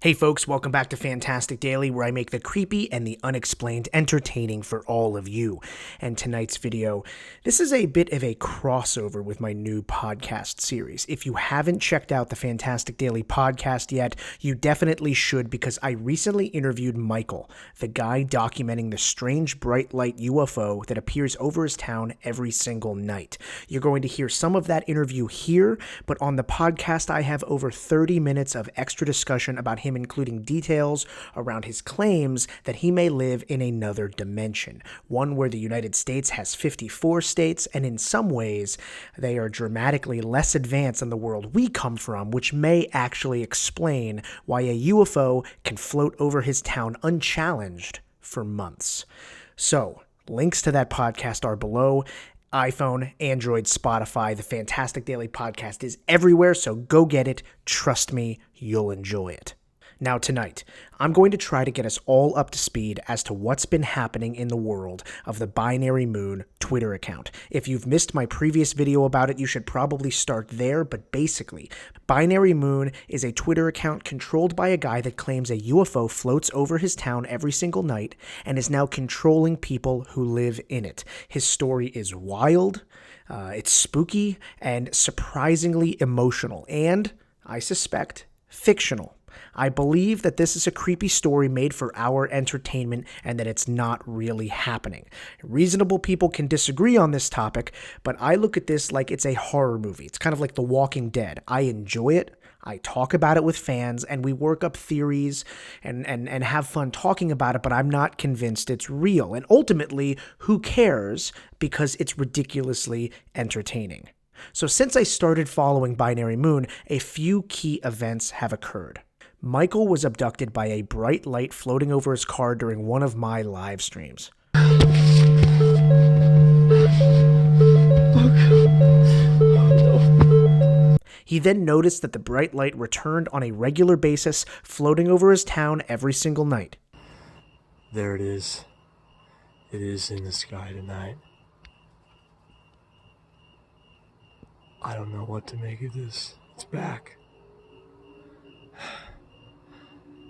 Hey folks, welcome back to Fantastic Daily, where I make the creepy and the unexplained entertaining for all of you. And tonight's video, this is a bit of a crossover with my new podcast series. If you haven't checked out the Fantastic Daily podcast yet, you definitely should, because I recently interviewed Michael, the guy documenting the strange bright light UFO that appears over his town every single night. You're going to hear some of that interview here, but on the podcast I have over 30 minutes of extra discussion about him, including details around his claims that he may live in another dimension, one where the United States has 54 states, and in some ways they are dramatically less advanced than the world we come from, which may actually explain why a UFO can float over his town unchallenged for months. So, links to that podcast are below. iPhone, Android, Spotify, the Fantastic Daily podcast is everywhere, so go get it. Trust me, you'll enjoy it. Now tonight, I'm going to try to get us all up to speed as to what's been happening in the world of the Binary Moon Twitter account. If you've missed my previous video about it, you should probably start there, but basically, Binary Moon is a Twitter account controlled by a guy that claims a UFO floats over his town every single night and is now controlling people who live in it. His story is wild, it's spooky, and surprisingly emotional, and, I suspect, fictional. I believe that this is a creepy story made for our entertainment and that it's not really happening. Reasonable people can disagree on this topic, but I look at this like it's a horror movie. It's kind of like The Walking Dead. I enjoy it. I talk about it with fans, and we work up theories and have fun talking about it, but I'm not convinced it's real. And ultimately, who cares, because it's ridiculously entertaining. So since I started following Binary Moon, a few key events have occurred. Michael was abducted by a bright light floating over his car during one of my live streams. He then noticed that the bright light returned on a regular basis, floating over his town every single night. There it is. It is in the sky tonight. I don't know what to make of this. It's back.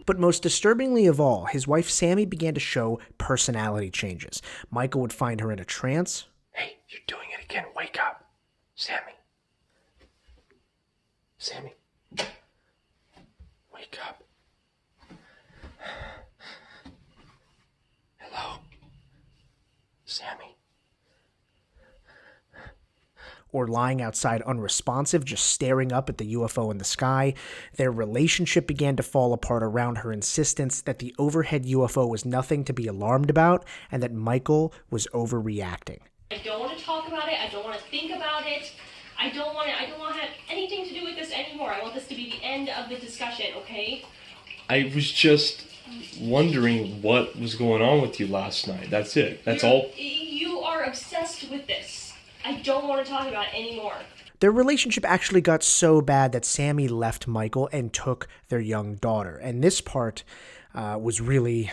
But most disturbingly of all, his wife Sammy began to show personality changes. Michael would find her in a trance. Hey, you're doing it again. Wake up. Sammy. Sammy. Wake up. Hello. Sammy. Or lying outside unresponsive, just staring up at the UFO in the sky. Their relationship began to fall apart around her insistence that the overhead UFO was nothing to be alarmed about and that Michael was overreacting. I don't want to talk about it. I don't want to think about it. I don't want to have anything to do with this anymore. I want this to be the end of the discussion, okay? I was just wondering what was going on with you last night. That's it. That's all. You are obsessed with this. I don't want to talk about it anymore. Their relationship actually got so bad that Sammy left Michael and took their young daughter. And this part was really...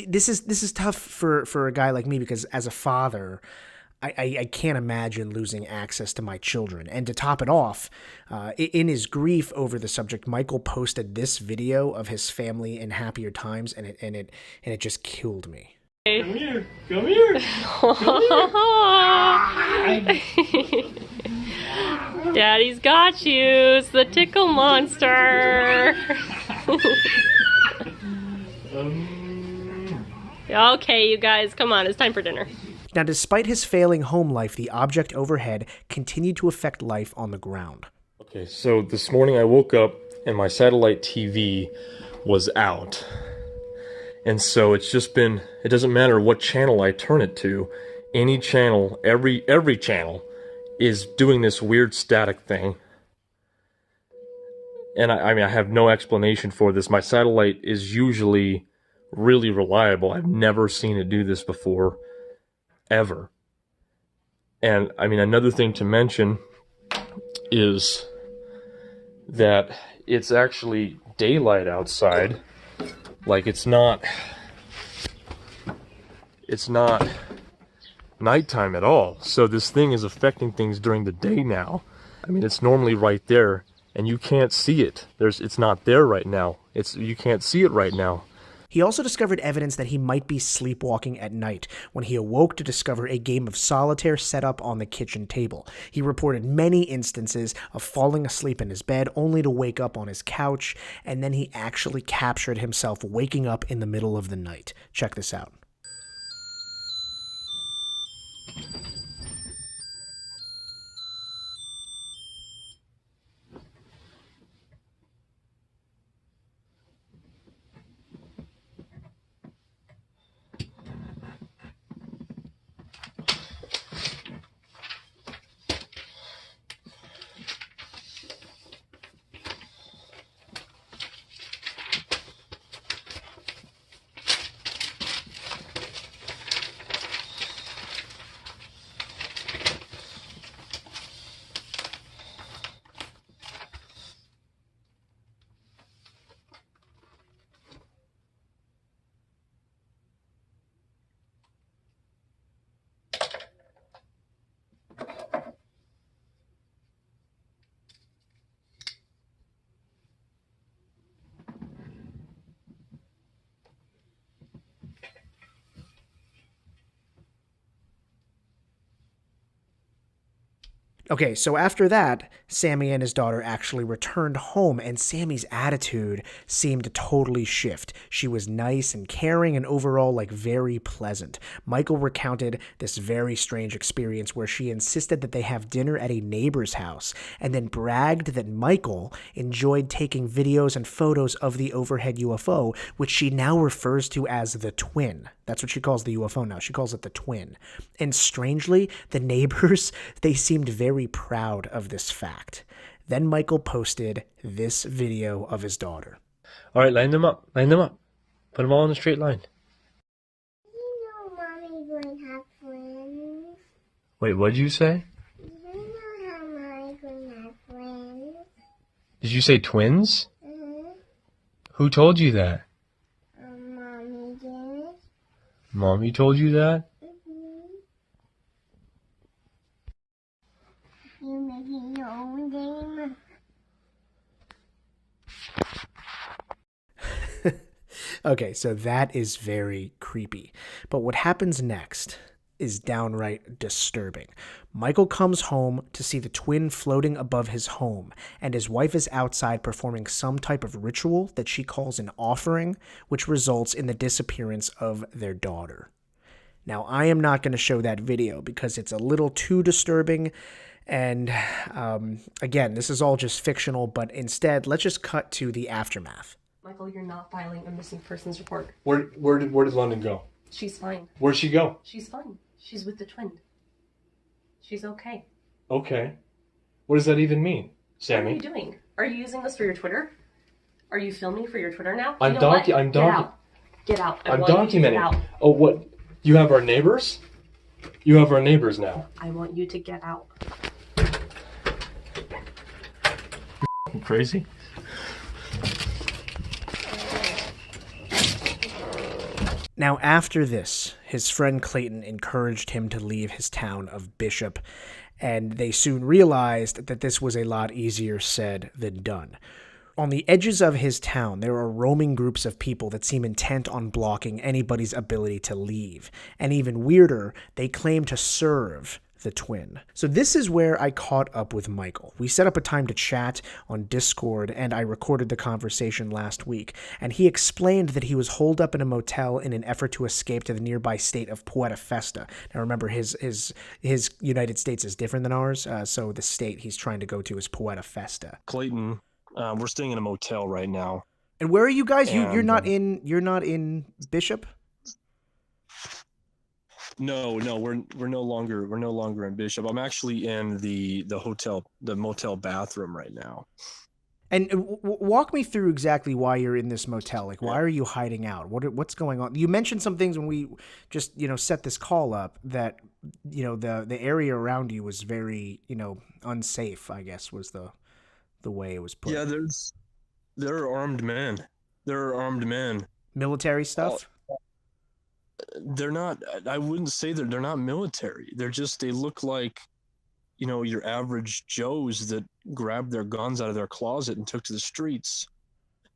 This is tough for a guy like me, because as a father, I can't imagine losing access to my children. And to top it off, in his grief over the subject, Michael posted this video of his family in happier times, and it just killed me. Come here. Come here. Come here. Daddy's got you. It's the tickle monster. Okay, you guys, come on. It's time for dinner. Now, despite his failing home life, the object overhead continued to affect life on the ground. Okay, so this morning I woke up and my satellite TV was out. And so it's just been, it doesn't matter what channel I turn it to, any channel, every channel is doing this weird static thing. And I mean, I have no explanation for this. My satellite is usually really reliable. I've never seen it do this before, ever. And I mean, another thing to mention is that it's actually daylight outside. Like, it's not nighttime at all. So this thing is affecting things during the day now. I mean, it's normally right there and you can't see it. It's not there right now. You can't see it right now. He also discovered evidence that he might be sleepwalking at night when he awoke to discover a game of solitaire set up on the kitchen table. He reported many instances of falling asleep in his bed only to wake up on his couch, and then he actually captured himself waking up in the middle of the night. Check this out. Okay, so after that, Sammy and his daughter actually returned home, and Sammy's attitude seemed to totally shift. She was nice and caring and overall, very pleasant. Michael recounted this very strange experience where she insisted that they have dinner at a neighbor's house, and then bragged that Michael enjoyed taking videos and photos of the overhead UFO, which she now refers to as the twin. That's what she calls the UFO now. She calls it the twin. And strangely, the neighbors, they seemed very proud of this fact. Then Michael posted this video of his daughter. All right, line them up. Line them up. Put them all in a straight line. You know Mommy's going to have twins. Wait, what'd you say? You know how Mommy's going to have twins. Did you say twins? Mm-hmm. Who told you that? Mommy did. Mommy told you that? Mm-hmm. You making your own game? Okay, so that is very creepy. But what happens next is downright disturbing. Michael comes home to see the twin floating above his home, and his wife is outside performing some type of ritual that she calls an offering, which results in the disappearance of their daughter. Now, I am not going to show that video because it's a little too disturbing, and again, this is all just fictional, but instead, let's just cut to the aftermath. Michael, you're not filing a missing persons report. Where did London go? She's fine. Where'd she go? She's fine. She's with the twin. She's okay. Okay. What does that even mean, What are Sammy? you doing? Are you using this for your Twitter? Are you filming for your Twitter now? I'm You know what? I'm Get out. Get out. I I'm want you to get documenting. out. Oh, what? You have our neighbors? You have our neighbors now. I want you to get out. You crazy? Now, after this, his friend Clayton encouraged him to leave his town of Bishop, and they soon realized that this was a lot easier said than done. On the edges of his town, there are roaming groups of people that seem intent on blocking anybody's ability to leave. And even weirder, they claim to serve the twin. So this is where I caught up with Michael. We set up a time to chat on Discord, and I recorded the conversation last week. And he explained that he was holed up in a motel in an effort to escape to the nearby state of Puerto Festa. Now remember, his United States is different than ours, so the state he's trying to go to is Puerto Festa. Clayton, we're staying in a motel right now. And where are you guys? You're And, not in Bishop? No, we're no longer in Bishop. I'm actually in the motel bathroom right now. And walk me through exactly why you're in this motel. Like, why are you hiding out? What's going on? You mentioned some things when we just, set this call up that, the area around you was very, unsafe, I guess was the way it was put. Yeah, there are armed men. There are armed men. Military stuff? They're not, I wouldn't say they're not military. They look like, your average Joes that grabbed their guns out of their closet and took to the streets.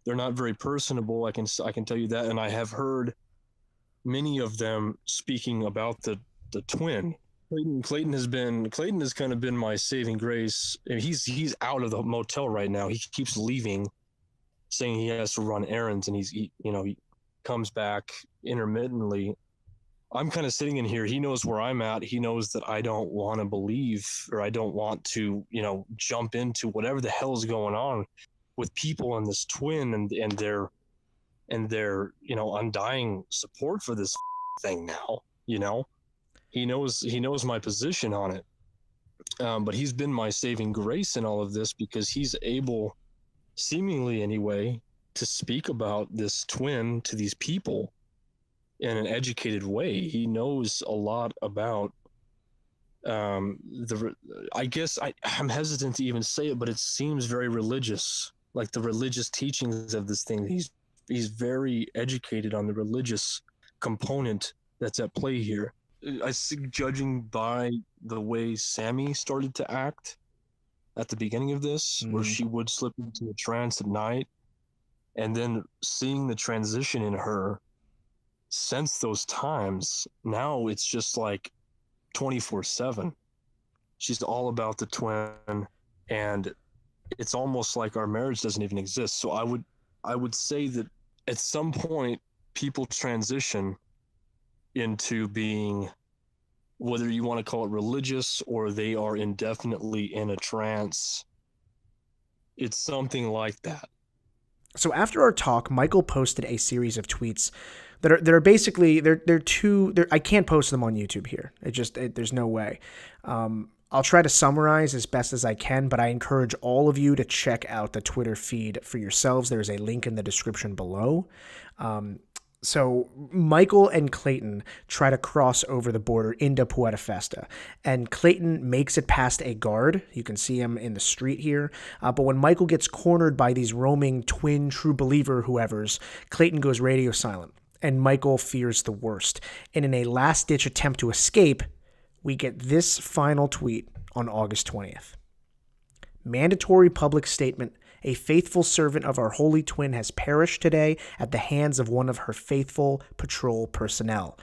They're not very personable. I can tell you that. And I have heard many of them speaking about the twin. Clayton has kind of been my saving grace. He's out of the motel right now. He keeps leaving, saying he has to run errands, and he comes back intermittently. I'm kind of sitting in here. He knows where I'm at. He knows that I don't want to believe, or I don't want to, jump into whatever the hell is going on with people and this twin and their undying support for this thing now. He knows my position on it. But he's been my saving grace in all of this, because he's able, seemingly anyway, to speak about this twin to these people in an educated way. He knows a lot about I guess I'm hesitant to even say it, but it seems very religious, like the religious teachings of this thing. He's very educated on the religious component that's at play here. I think, judging by the way Sammy started to act at the beginning of this, where she would slip into a trance at night, and then seeing the transition in her since those times, now it's just like 24/7. She's all about the twin, and it's almost like our marriage doesn't even exist. So I would say that at some point people transition into being, whether you want to call it religious or they are indefinitely in a trance. It's something like that. So after our talk, Michael posted a series of tweets that are basically I can't post them on YouTube here. There's no way. I'll try to summarize as best as I can, but I encourage all of you to check out the Twitter feed for yourselves. There is a link in the description below. So Michael and Clayton try to cross over the border into Puerto Festa, and Clayton makes it past a guard. You can see him in the street here. But when Michael gets cornered by these roaming twin true believer whoever's, Clayton goes radio silent, and Michael fears the worst. And in a last-ditch attempt to escape, we get this final tweet on August 20th. Mandatory public statement. A faithful servant of our holy twin has perished today at the hands of one of her faithful patrol personnel.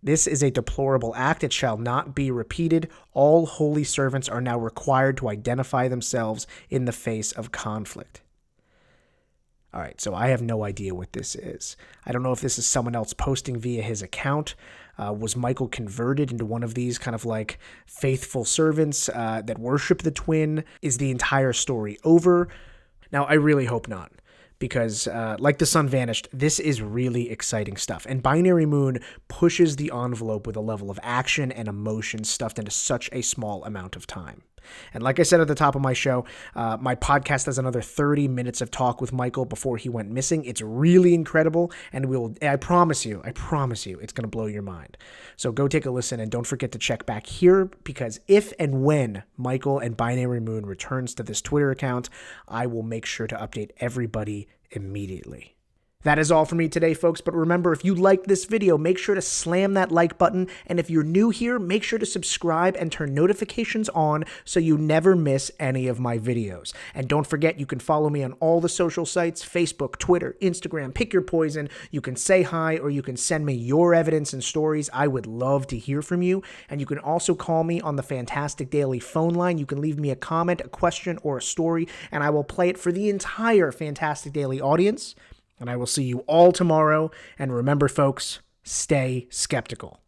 This is a deplorable act. It shall not be repeated. All holy servants are now required to identify themselves in the face of conflict. All right, so I have no idea what this is. I don't know if this is someone else posting via his account. Was Michael converted into one of these kind of like faithful servants that worship the twin? Is the entire story over? Now, I really hope not, because like the sun vanished, this is really exciting stuff. And Binary Moon pushes the envelope with a level of action and emotion stuffed into such a small amount of time. And like I said at the top of my show, my podcast has another 30 minutes of talk with Michael before he went missing. It's really incredible, and I promise you, it's going to blow your mind. So go take a listen, and don't forget to check back here, because if and when Michael and Binary Moon returns to this Twitter account, I will make sure to update everybody immediately. That is all for me today, folks, but remember, if you liked this video, make sure to slam that like button, and if you're new here, make sure to subscribe and turn notifications on so you never miss any of my videos. And don't forget, you can follow me on all the social sites, Facebook, Twitter, Instagram, pick your poison. You can say hi, or you can send me your evidence and stories. I would love to hear from you, and you can also call me on the Fantastic Daily phone line. You can leave me a comment, a question, or a story, and I will play it for the entire Fantastic Daily audience. And I will see you all tomorrow. And remember, folks, stay skeptical.